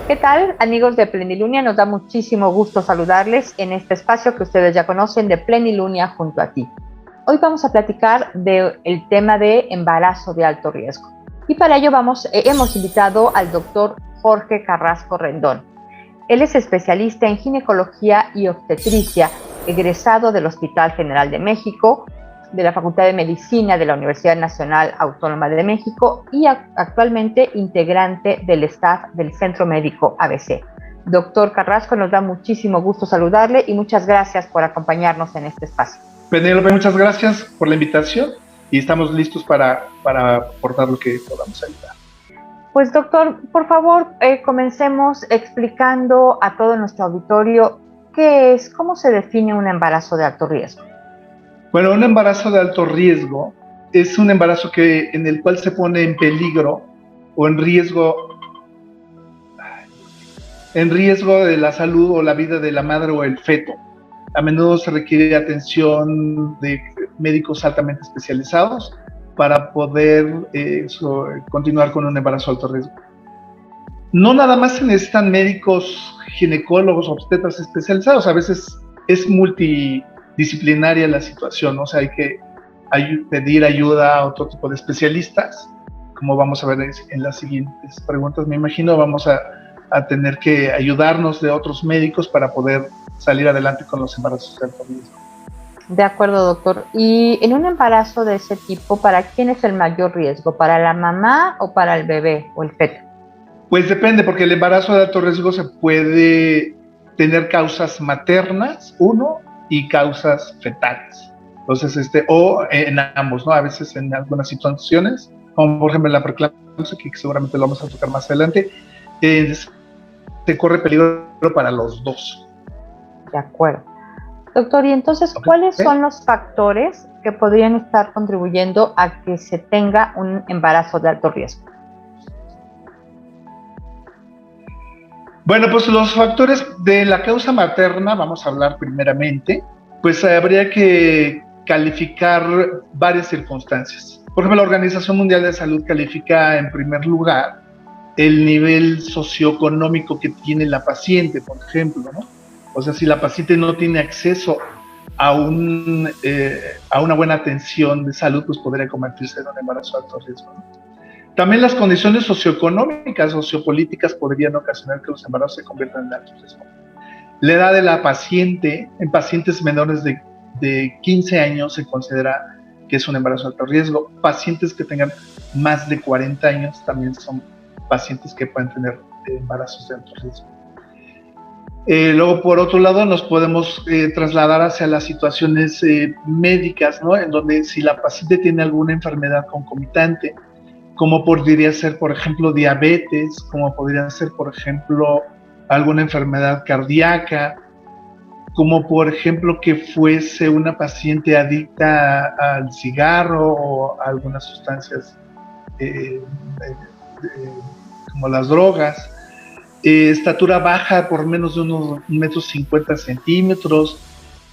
¿Qué tal, amigos de Plenilunia? Nos da muchísimo gusto saludarles en este espacio que ustedes ya conocen de Plenilunia junto a ti. Hoy vamos a platicar del tema de embarazo de alto riesgo. Y para ello hemos invitado al doctor Jorge Carrasco Rendón. Él es especialista en ginecología y obstetricia, egresado del Hospital General de México, de la Facultad de Medicina de la Universidad Nacional Autónoma de México y actualmente integrante del staff del Centro Médico ABC. Doctor Carrasco, nos da muchísimo gusto saludarle y muchas gracias por acompañarnos en este espacio. Penélope, muchas gracias por la invitación y estamos listos para aportar lo que podamos ayudar. Pues doctor, por favor, comencemos explicando a todo nuestro auditorio cómo se define un embarazo de alto riesgo. Bueno, un embarazo de alto riesgo es un embarazo en el cual se pone en peligro o en riesgo de la salud o la vida de la madre o el feto. A menudo se requiere atención de médicos altamente especializados para poder continuar con un embarazo de alto riesgo. No nada más se necesitan médicos, ginecólogos, obstetras especializados, a veces es multidisciplinaria la situación, ¿no? O sea, hay que pedir ayuda a otro tipo de especialistas, como vamos a ver en las siguientes preguntas. Me imagino vamos a tener que ayudarnos de otros médicos para poder salir adelante con los embarazos de alto riesgo. De acuerdo, doctor. Y en un embarazo de ese tipo, ¿para quién es el mayor riesgo? ¿Para la mamá o para el bebé o el feto? Pues depende, porque el embarazo de alto riesgo se puede tener causas maternas, y causas fetales. Entonces, o en ambos, ¿no? A veces en algunas situaciones, como por ejemplo en la preeclampsia, que seguramente lo vamos a tocar más adelante, se corre peligro para los dos. De acuerdo. Doctor, y entonces, ¿cuáles son los factores que podrían estar contribuyendo a que se tenga un embarazo de alto riesgo? Bueno, pues los factores de la causa materna, vamos a hablar primeramente, pues habría que calificar varias circunstancias. Por ejemplo, la Organización Mundial de Salud califica en primer lugar el nivel socioeconómico que tiene la paciente, por ejemplo, ¿no? O sea, si la paciente no tiene acceso a una buena atención de salud, pues podría convertirse en un embarazo de alto riesgo, ¿no? También las condiciones socioeconómicas, sociopolíticas podrían ocasionar que los embarazos se conviertan en alto riesgo. La edad de la paciente, en pacientes menores de 15 años se considera que es un embarazo de alto riesgo. Pacientes que tengan más de 40 años también son pacientes que pueden tener embarazos de alto riesgo. Luego, por otro lado, nos podemos trasladar hacia las situaciones médicas, ¿no? En donde si la paciente tiene alguna enfermedad concomitante, como podría ser, por ejemplo, diabetes, como podría ser, por ejemplo, alguna enfermedad cardíaca, como por ejemplo que fuese una paciente adicta al cigarro o a algunas sustancias como las drogas, estatura baja por menos de unos 1,50 m,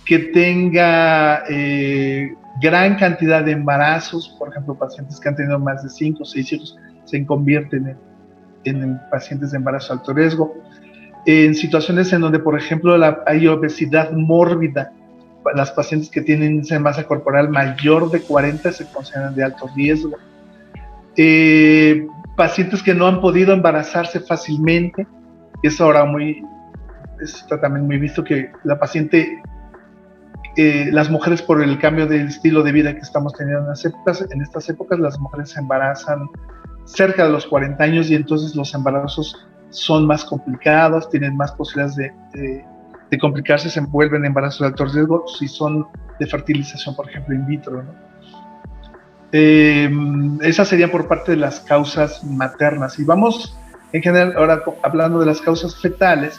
que tenga gran cantidad de embarazos, por ejemplo, pacientes que han tenido más de 5 o 6 hijos se convierten en pacientes de embarazo de alto riesgo. En situaciones en donde, por ejemplo, hay obesidad mórbida, las pacientes que tienen índice de masa corporal mayor de 40 se consideran de alto riesgo. Pacientes que no han podido embarazarse fácilmente, es ahora está también muy visto que la paciente, las mujeres por el cambio del estilo de vida que estamos teniendo en estas épocas, las mujeres se embarazan cerca de los 40 años y entonces los embarazos son más complicados, tienen más posibilidades de complicarse, se vuelven embarazos de alto riesgo si son de fertilización, por ejemplo, in vitro, ¿no? Esas serían por parte de las causas maternas. Y vamos, en general, ahora hablando de las causas fetales,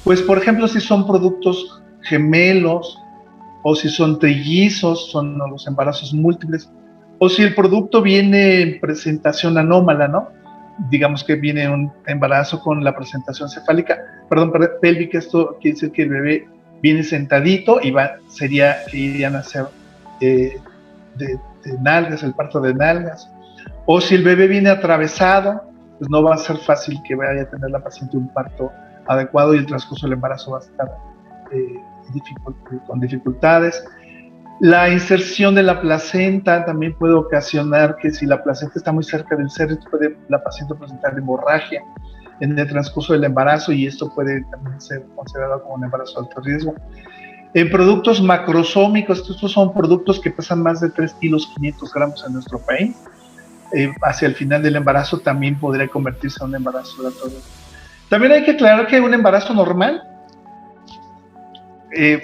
pues por ejemplo, si son productos gemelos o si son trillizos, son los embarazos múltiples, o si el producto viene en presentación anómala, ¿no? Digamos que viene un embarazo con la presentación pélvica, esto quiere decir que el bebé viene sentadito y irían a ser de nalgas, el parto de nalgas, o si el bebé viene atravesado, pues no va a ser fácil que vaya a tener la paciente un parto adecuado y el transcurso del embarazo va a estar con dificultades. La inserción de la placenta también puede ocasionar que si la placenta está muy cerca del cervix, puede la paciente presentar hemorragia en el transcurso del embarazo y esto puede también ser considerado como un embarazo de alto riesgo. En productos macrosómicos, estos son productos que pesan más de 3 kilos 500 gramos en nuestro país, hacia el final del embarazo también podría convertirse en un embarazo de alto riesgo. También hay que aclarar que un embarazo normal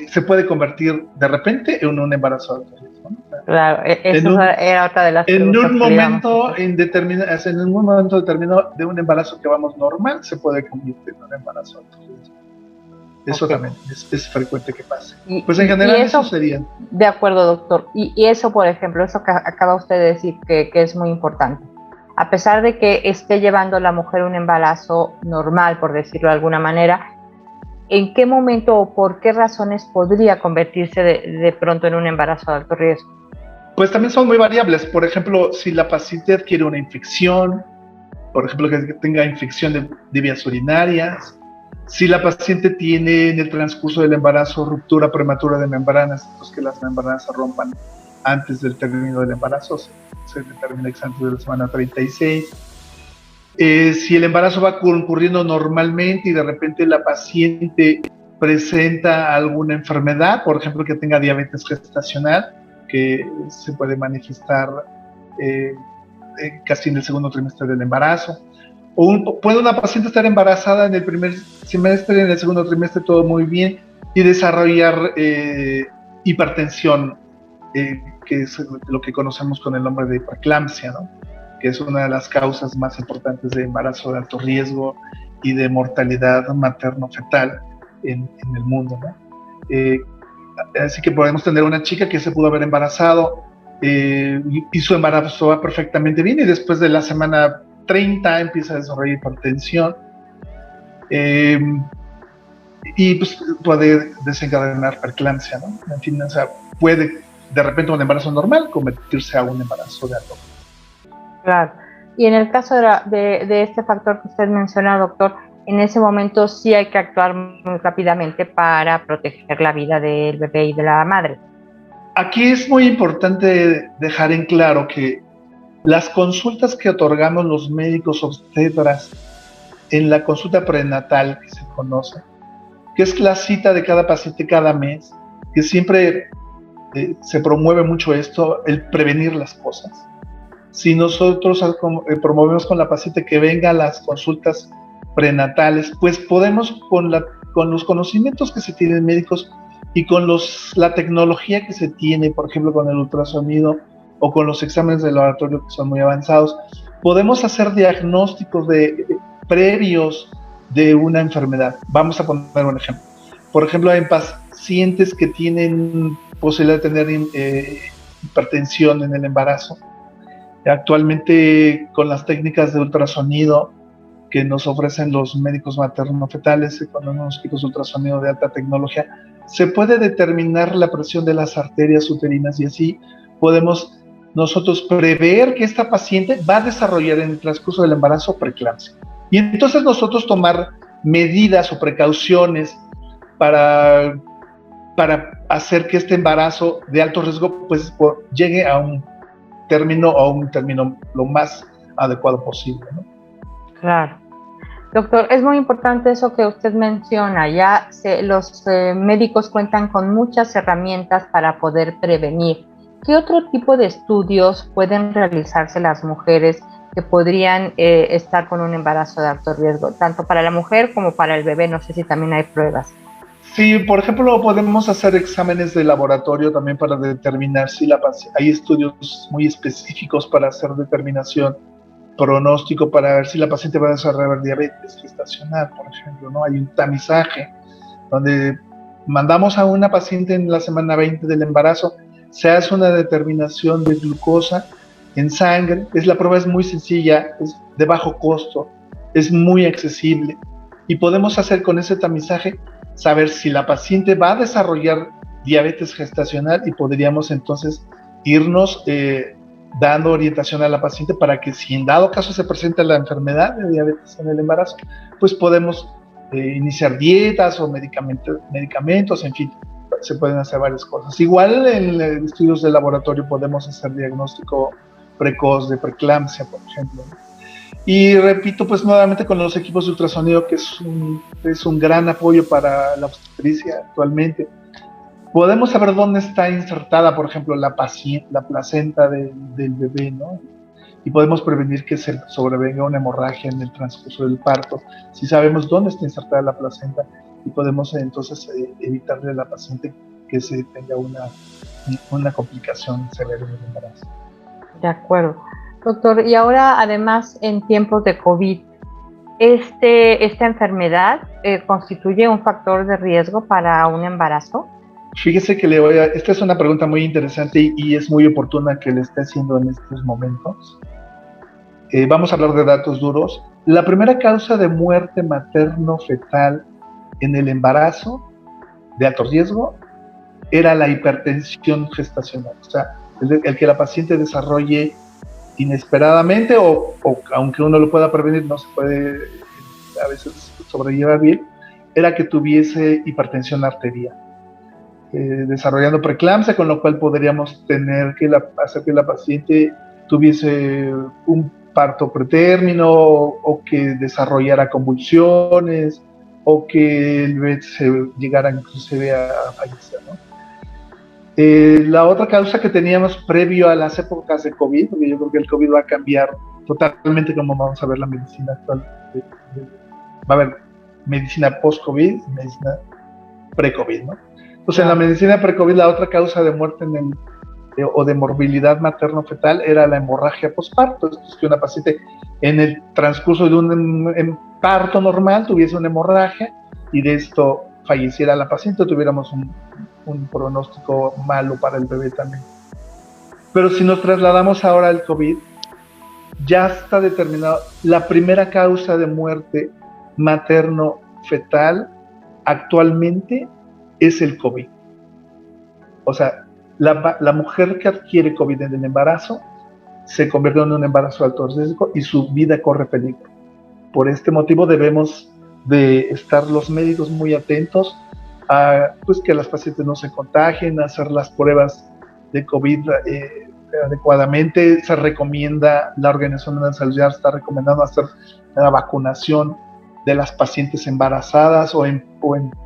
se puede convertir de repente en un embarazo de alto riesgo, ¿no? Claro, esa era otra de las preguntas. En un momento determinado de un embarazo que vamos normal, se puede convertir en un embarazo de alto riesgo. Eso también es frecuente que pase. Pues en general eso sería. De acuerdo, doctor. Y eso, por ejemplo, eso que acaba usted de decir, que es muy importante. A pesar de que esté llevando la mujer un embarazo normal, por decirlo de alguna manera, ¿en qué momento o por qué razones podría convertirse de pronto en un embarazo de alto riesgo? Pues también son muy variables. Por ejemplo, si la paciente adquiere una infección, por ejemplo, que tenga infección de vías urinarias, si la paciente tiene en el transcurso del embarazo ruptura prematura de membranas, pues que las membranas se rompan antes del término del embarazo, se determina que antes de la semana 36. Si el embarazo va concurriendo normalmente y de repente la paciente presenta alguna enfermedad, por ejemplo, que tenga diabetes gestacional, que se puede manifestar casi en el segundo trimestre del embarazo. Puede una paciente estar embarazada en el primer semestre, en el segundo trimestre todo muy bien, y desarrollar hipertensión, que es lo que conocemos con el nombre de hiperclampsia, ¿no? Que es una de las causas más importantes de embarazo de alto riesgo y de mortalidad materno-fetal en el mundo, ¿no? Así que podemos tener una chica que se pudo haber embarazado y su embarazo va perfectamente bien y después de la semana 30 empieza a desarrollar hipertensión y pues puede desencadenar preeclampsia, ¿no? En fin, o sea, puede de repente un embarazo normal convertirse a un embarazo de alto riesgo. Claro. Y en el caso de este factor que usted menciona, doctor, en ese momento sí hay que actuar muy rápidamente para proteger la vida del bebé y de la madre. Aquí es muy importante dejar en claro que las consultas que otorgamos los médicos obstetras en la consulta prenatal que se conoce, que es la cita de cada paciente cada mes, que siempre se promueve mucho esto, el prevenir las cosas. Si nosotros promovemos con la paciente que venga a las consultas prenatales, pues podemos con los conocimientos que se tienen médicos y con la tecnología que se tiene, por ejemplo con el ultrasonido o con los exámenes de laboratorio que son muy avanzados, podemos hacer diagnósticos previos de una enfermedad. Vamos a poner un ejemplo. Por ejemplo, en pacientes que tienen posibilidad de tener hipertensión en el embarazo, actualmente con las técnicas de ultrasonido que nos ofrecen los médicos materno-fetales, con unos equipos de ultrasonido de alta tecnología, se puede determinar la presión de las arterias uterinas y así podemos nosotros prever que esta paciente va a desarrollar en el transcurso del embarazo preeclampsia. Y entonces nosotros tomar medidas o precauciones para hacer que este embarazo de alto riesgo pues llegue a un término lo más adecuado posible, ¿no? Claro. Doctor, es muy importante eso que usted menciona. Ya los médicos cuentan con muchas herramientas para poder prevenir. ¿Qué otro tipo de estudios pueden realizarse las mujeres que podrían estar con un embarazo de alto riesgo, tanto para la mujer como para el bebé? No sé si también hay pruebas. Sí, por ejemplo, podemos hacer exámenes de laboratorio también para determinar si hay estudios muy específicos para hacer determinación, pronóstico para ver si la paciente va a desarrollar diabetes gestacional, por ejemplo, ¿no? Hay un tamizaje donde mandamos a una paciente en la semana 20 del embarazo, se hace una determinación de glucosa en sangre, la prueba es muy sencilla, es de bajo costo, es muy accesible y podemos hacer con ese tamizaje saber si la paciente va a desarrollar diabetes gestacional y podríamos entonces irnos dando orientación a la paciente para que si en dado caso se presenta la enfermedad de diabetes en el embarazo, pues podemos iniciar dietas o medicamentos, en fin, se pueden hacer varias cosas. Igual en estudios de laboratorio podemos hacer diagnóstico precoz de preeclampsia, por ejemplo. Y repito, pues nuevamente con los equipos de ultrasonido, que es un gran apoyo para la obstetricia actualmente. Podemos saber dónde está insertada, por ejemplo, la placenta del bebé, ¿no? Y podemos prevenir que se sobrevenga una hemorragia en el transcurso del parto, si sabemos dónde está insertada la placenta, y podemos entonces evitarle a la paciente que se tenga una complicación severa en el embarazo. De acuerdo. Doctor, y ahora además en tiempos de COVID, ¿esta enfermedad constituye un factor de riesgo para un embarazo? Fíjese que esta es una pregunta muy interesante y es muy oportuna que le esté haciendo en estos momentos. Vamos a hablar de datos duros. La primera causa de muerte materno-fetal en el embarazo de alto riesgo era la hipertensión gestacional, o sea, el que la paciente desarrolle inesperadamente o aunque uno lo pueda prevenir, no se puede a veces sobrellevar bien, era que tuviese hipertensión arterial. Desarrollando preeclampsia, con lo cual podríamos tener que hacer que la paciente tuviese un parto pretérmino o que desarrollara convulsiones o que el bebé se llegara inclusive a fallecer, ¿no? La otra causa que teníamos previo a las épocas de COVID, porque yo creo que el COVID va a cambiar totalmente como vamos a ver la medicina actual. Va a haber medicina post-COVID y medicina pre-COVID, ¿no? Entonces, en la medicina pre-COVID, la otra causa de muerte o de morbilidad materno-fetal era la hemorragia postparto. Esto es que una paciente en el transcurso de un parto normal tuviese una hemorragia y de esto falleciera la paciente, tuviéramos un pronóstico malo para el bebé también. Pero si nos trasladamos ahora al COVID, ya está determinado la primera causa de muerte materno-fetal actualmente es el COVID. O sea, la mujer que adquiere COVID en el embarazo se convierte en un embarazo de alto riesgo y su vida corre peligro. Por este motivo debemos de estar los médicos muy atentos a pues, que las pacientes no se contagien, a hacer las pruebas de COVID adecuadamente. Se recomienda, la Organización Mundial de la Salud ya está recomendando hacer la vacunación de las pacientes embarazadas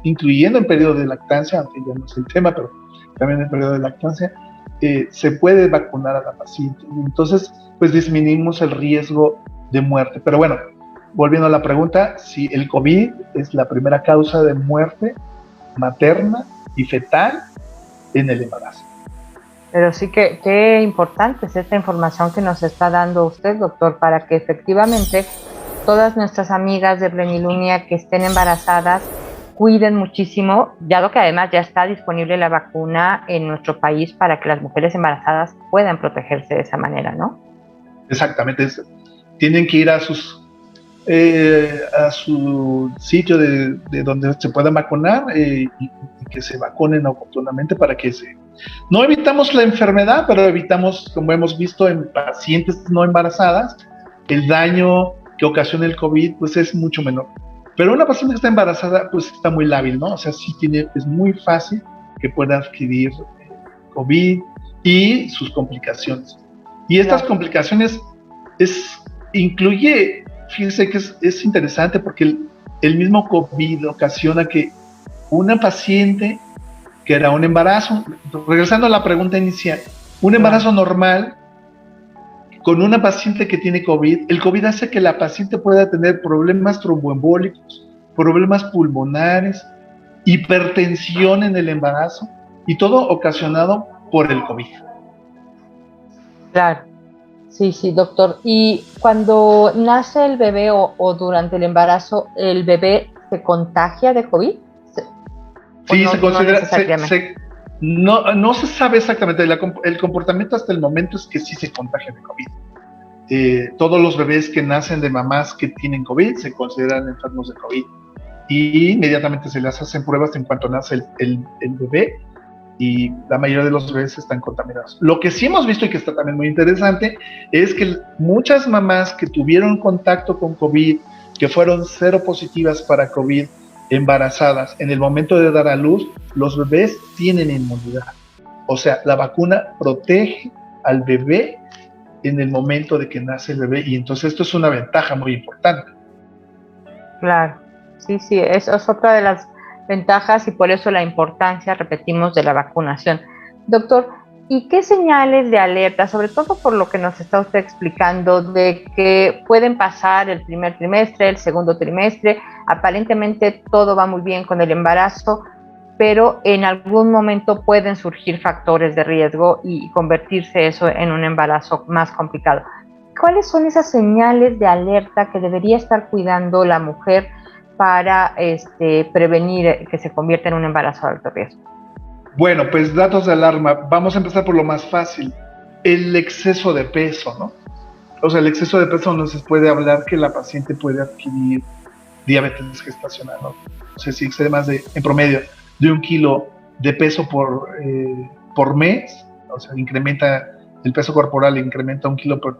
incluyendo en periodo de lactancia, aunque ya no es el tema, pero también en periodo de lactancia, se puede vacunar a la paciente. Entonces, pues disminuimos el riesgo de muerte. Pero bueno, volviendo a la pregunta, si el COVID es la primera causa de muerte materna y fetal en el embarazo. Pero sí que qué importante es esta información que nos está dando usted, doctor, para que efectivamente todas nuestras amigas de Plenilunia que estén embarazadas cuiden muchísimo, dado que además ya está disponible la vacuna en nuestro país para que las mujeres embarazadas puedan protegerse de esa manera, ¿no? Exactamente, tienen que ir a su sitio de donde se puedan vacunar y que se vacunen oportunamente para que no evitamos la enfermedad, pero evitamos, como hemos visto en pacientes no embarazadas, el daño que ocasiona el COVID pues es mucho menor. Pero una paciente que está embarazada pues está muy lábil, ¿no? O sea, es muy fácil que pueda adquirir COVID y sus complicaciones. Y estas complicaciones incluye, fíjense que es interesante porque el mismo COVID ocasiona que una paciente que era un embarazo, regresando a la pregunta inicial, un embarazo normal con una paciente que tiene COVID, el COVID hace que la paciente pueda tener problemas tromboembólicos, problemas pulmonares, hipertensión en el embarazo, y todo ocasionado por el COVID. Claro, sí, doctor. Y cuando nace el bebé o durante el embarazo, ¿el bebé se contagia de COVID? Sí, no, se considera, no se sabe exactamente, el comportamiento hasta el momento es que sí se contagia de COVID. Todos los bebés que nacen de mamás que tienen COVID se consideran enfermos de COVID y inmediatamente se les hacen pruebas en cuanto nace el bebé y la mayoría de los bebés están contaminados. Lo que sí hemos visto y que está también muy interesante es que muchas mamás que tuvieron contacto con COVID, que fueron cero positivas para COVID, embarazadas, en el momento de dar a luz, los bebés tienen inmunidad. O sea, la vacuna protege al bebé en el momento de que nace el bebé, y entonces esto es una ventaja muy importante. Claro, sí, eso es otra de las ventajas y por eso la importancia, repetimos, de la vacunación. Doctor, ¿y qué señales de alerta, sobre todo por lo que nos está usted explicando, de que pueden pasar el primer trimestre, el segundo trimestre, aparentemente todo va muy bien con el embarazo, pero en algún momento pueden surgir factores de riesgo y convertirse eso en un embarazo más complicado? ¿Cuáles son esas señales de alerta que debería estar cuidando la mujer para prevenir que se convierta en un embarazo de alto riesgo? Bueno, pues datos de alarma. Vamos a empezar por lo más fácil, el exceso de peso, ¿no? O sea, el exceso de peso nos puede hablar que la paciente puede adquirir diabetes gestacional, ¿no? O sea, si excede más en promedio, de 1 kilo de peso por mes, o sea, incrementa el peso corporal, incrementa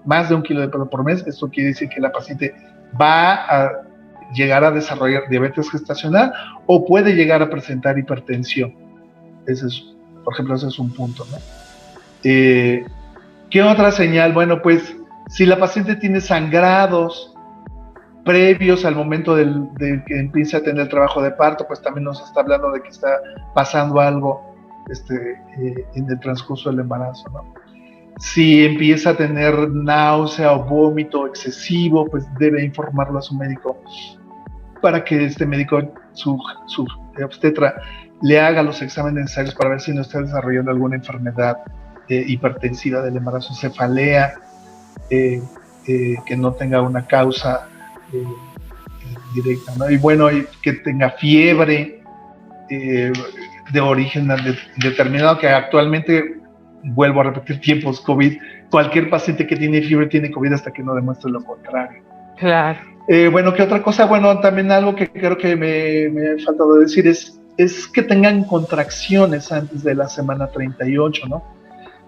más de 1 kilo de peso por mes, esto quiere decir que la paciente va a llegar a desarrollar diabetes gestacional o puede llegar a presentar hipertensión. Por ejemplo, ese es un punto, ¿no? ¿Qué otra señal? Bueno, pues si la paciente tiene sangrados previos al momento de que empiece a tener el trabajo de parto, pues también nos está hablando de que está pasando algo en el transcurso del embarazo, ¿no? Si empieza a tener náusea o vómito excesivo, pues debe informarlo a su médico para que este médico, su obstetra, le haga los exámenes necesarios para ver si no está desarrollando alguna enfermedad hipertensiva del embarazo, cefalea, que no tenga una causa directa, ¿no? Y bueno, que tenga fiebre de origen determinado, que actualmente, vuelvo a repetir, tiempos COVID, cualquier paciente que tiene fiebre tiene COVID hasta que no demuestre lo contrario. Claro. Bueno, ¿qué otra cosa? Bueno, también algo que creo que me ha faltado decir es que tengan contracciones antes de la semana 38, ¿no?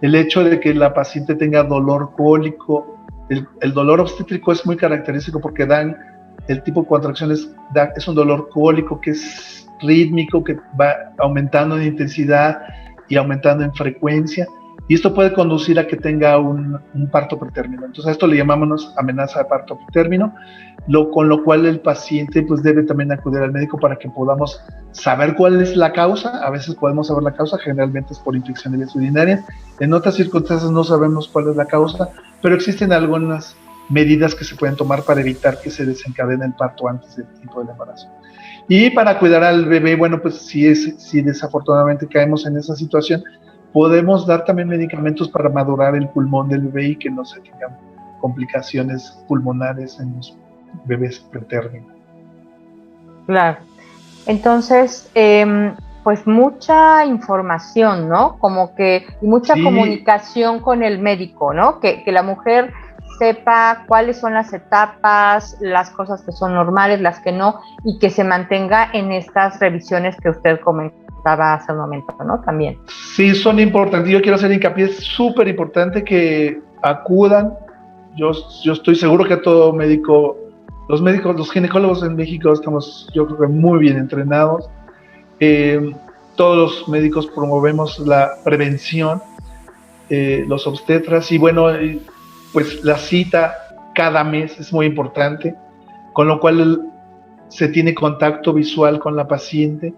El hecho de que la paciente tenga dolor cólico, el dolor obstétrico es muy característico porque el tipo de contracciones es un dolor cólico que es rítmico, que va aumentando en intensidad y aumentando en frecuencia, y esto puede conducir a que tenga un parto pretérmino. Entonces a esto le llamamos amenaza de parto pretérmino, con lo cual el paciente pues debe también acudir al médico para que podamos saber cuál es la causa. A veces podemos saber la causa, generalmente es por infección de vías urinarias. En otras circunstancias no sabemos cuál es la causa, pero existen algunas medidas que se pueden tomar para evitar que se desencadene el parto antes del tiempo del embarazo. Y para cuidar al bebé, bueno, pues si desafortunadamente caemos en esa situación, podemos dar también medicamentos para madurar el pulmón del bebé y que no se tengan complicaciones pulmonares en los bebés pretérminos. Claro. Entonces, pues mucha información, ¿no? Como que mucha comunicación con el médico, ¿no? Que la mujer sepa cuáles son las etapas, las cosas que son normales, las que no, y que se mantenga en estas revisiones que usted comentaba hace un momento, ¿no? También. Sí, son importantes. Yo quiero hacer hincapié, es súper importante que acudan. Yo estoy seguro que todo médico, los ginecólogos en México estamos, yo creo que muy bien entrenados. Todos los médicos promovemos la prevención, los obstetras, y bueno, pues la cita cada mes es muy importante, con lo cual se tiene contacto visual con la paciente,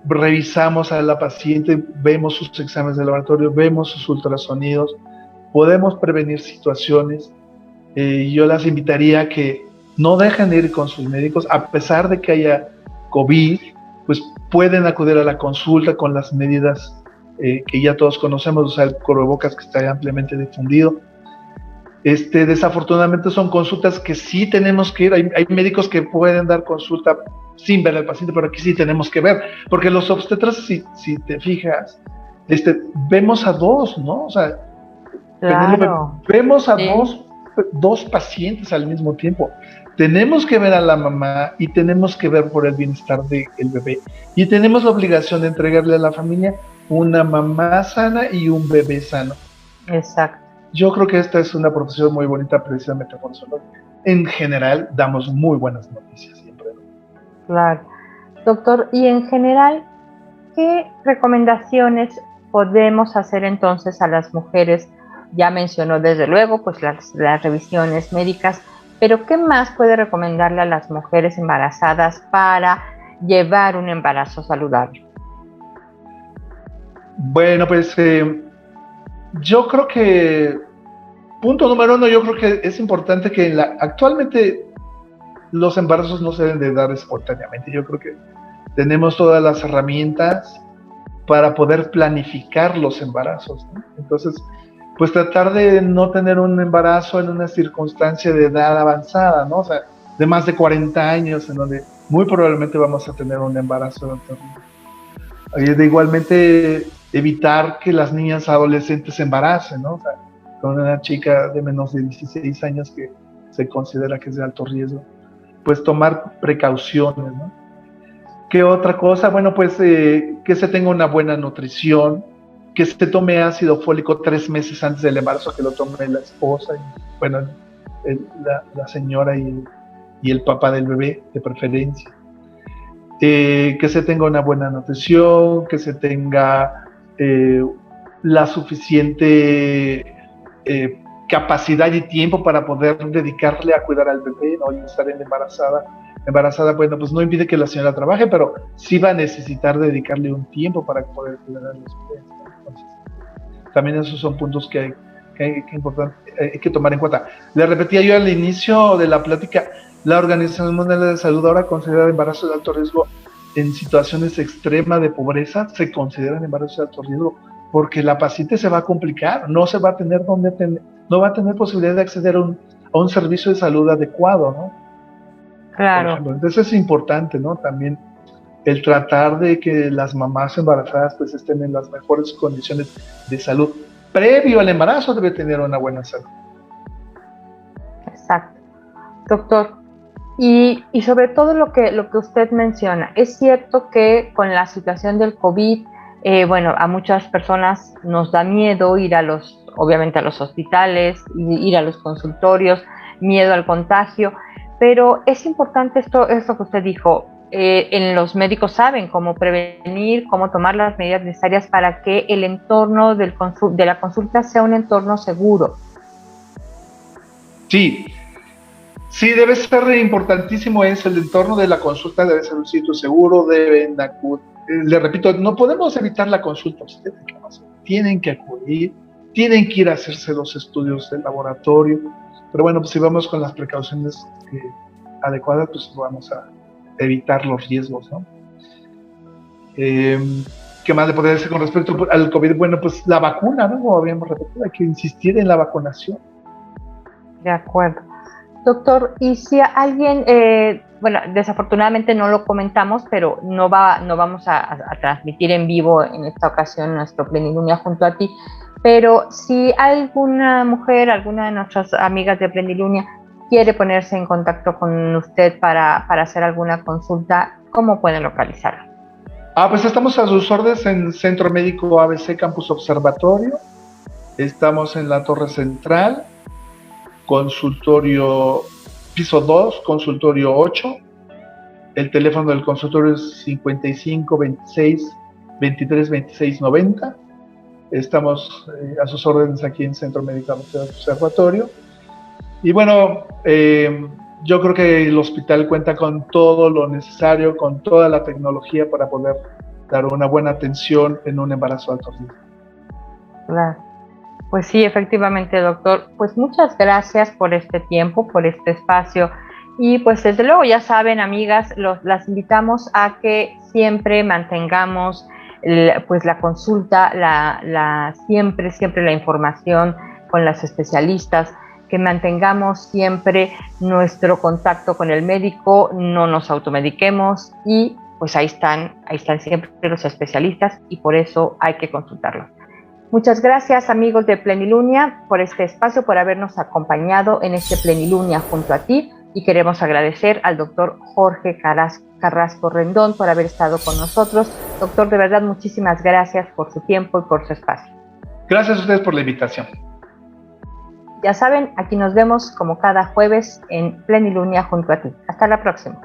revisamos a la paciente, vemos sus exámenes de laboratorio, vemos sus ultrasonidos, podemos prevenir situaciones. Yo las invitaría a que no dejen de ir con sus médicos, a pesar de que haya COVID, pues pueden acudir a la consulta con las medidas que ya todos conocemos, o sea, el cubrebocas que está ampliamente difundido. Desafortunadamente son consultas que sí tenemos que ir, hay médicos que pueden dar consulta sin ver al paciente, pero aquí sí tenemos que ver, porque los obstetras, si te fijas, vemos a dos, ¿no? O sea, claro, vemos a dos pacientes al mismo tiempo. Tenemos que ver a la mamá y tenemos que ver por el bienestar del bebé. Y tenemos la obligación de entregarle a la familia una mamá sana y un bebé sano. Exacto. Yo creo que esta es una profesión muy bonita precisamente por eso. En general, damos muy buenas noticias siempre. Claro. Doctor, y en general, ¿qué recomendaciones podemos hacer entonces a las mujeres? Ya mencionó desde luego pues las revisiones médicas, pero ¿qué más puede recomendarle a las mujeres embarazadas para llevar un embarazo saludable? Bueno, pues yo creo que, punto número uno, yo creo que es importante que actualmente los embarazos no se deben de dar espontáneamente. Yo creo que tenemos todas las herramientas para poder planificar los embarazos, ¿no? Entonces, pues tratar de no tener un embarazo en una circunstancia de edad avanzada, ¿no? O sea, de más de 40 años, en donde muy probablemente vamos a tener un embarazo. De igualmente evitar que las niñas adolescentes se embaracen, ¿no? O sea, con una chica de menos de 16 años que se considera que es de alto riesgo, pues tomar precauciones, ¿no? ¿Qué otra cosa? Bueno, pues que se tenga una buena nutrición, que se tome ácido fólico 3 meses antes del embarazo, que lo tome la esposa, y, bueno, la señora y el papá del bebé, de preferencia. Que se tenga una buena nutrición, que se tenga la suficiente capacidad y tiempo para poder dedicarle a cuidar al bebé, ¿no? Y estar embarazada, bueno, pues no impide que la señora trabaje, pero sí va a necesitar dedicarle un tiempo para poder cuidar a los bebés, ¿no? Entonces, también esos son puntos que hay que tomar en cuenta. Le repetía yo al inicio de la plática, la Organización Mundial de la Salud ahora considera embarazo de alto riesgo en situaciones extremas de pobreza, se consideran embarazos de alto riesgo, porque la paciente se va a complicar, no va a tener posibilidad de acceder a un servicio de salud adecuado, ¿no? Claro. Entonces es importante, ¿no? También el tratar de que las mamás embarazadas pues estén en las mejores condiciones de salud. Previo al embarazo debe tener una buena salud. Exacto. Doctor, y sobre todo lo que usted menciona, es cierto que con la situación del COVID, bueno, a muchas personas nos da miedo ir obviamente a los hospitales, ir a los consultorios, miedo al contagio, pero es importante esto que usted dijo. Los médicos saben cómo prevenir, cómo tomar las medidas necesarias para que el entorno de la consulta sea un entorno seguro. Sí, debe ser importantísimo eso, el entorno de la consulta debe ser un sitio seguro, le repito, no podemos evitar la consulta, ustedes tienen que acudir, tienen que ir a hacerse los estudios del laboratorio, pero bueno, pues si vamos con las precauciones adecuadas, pues vamos a evitar los riesgos, ¿no? ¿Qué más le podría decir con respecto al COVID? Bueno, pues la vacuna, ¿no? Como habíamos repetido, hay que insistir en la vacunación. De acuerdo. Doctor, y si alguien, bueno, desafortunadamente no lo comentamos, pero no vamos a transmitir en vivo en esta ocasión nuestro Plenilunia junto a ti, pero si alguna mujer, alguna de nuestras amigas de Plenilunia quiere ponerse en contacto con usted para hacer alguna consulta, ¿cómo pueden localizarlo? Pues estamos a sus órdenes en Centro Médico ABC Campus Observatorio, estamos en la Torre Central, consultorio piso 2, consultorio 8. El teléfono del consultorio es 55 26 23 26 90. Estamos a sus órdenes aquí en Centro Médico Observatorio. Y bueno, yo creo que el hospital cuenta con todo lo necesario, con toda la tecnología para poder dar una buena atención en un embarazo alto riesgo. Claro. Pues sí, efectivamente, doctor. Pues muchas gracias por este tiempo, por este espacio. Y pues desde luego, ya saben, amigas, las invitamos a que siempre mantengamos pues la consulta, siempre la información con las especialistas, que mantengamos siempre nuestro contacto con el médico, no nos automediquemos y pues ahí están siempre los especialistas y por eso hay que consultarlos. Muchas gracias, amigos de Plenilunia, por este espacio, por habernos acompañado en este Plenilunia junto a ti. Y queremos agradecer al doctor Jorge Carrasco Rendón por haber estado con nosotros. Doctor, de verdad, muchísimas gracias por su tiempo y por su espacio. Gracias a ustedes por la invitación. Ya saben, aquí nos vemos como cada jueves en Plenilunia junto a ti. Hasta la próxima.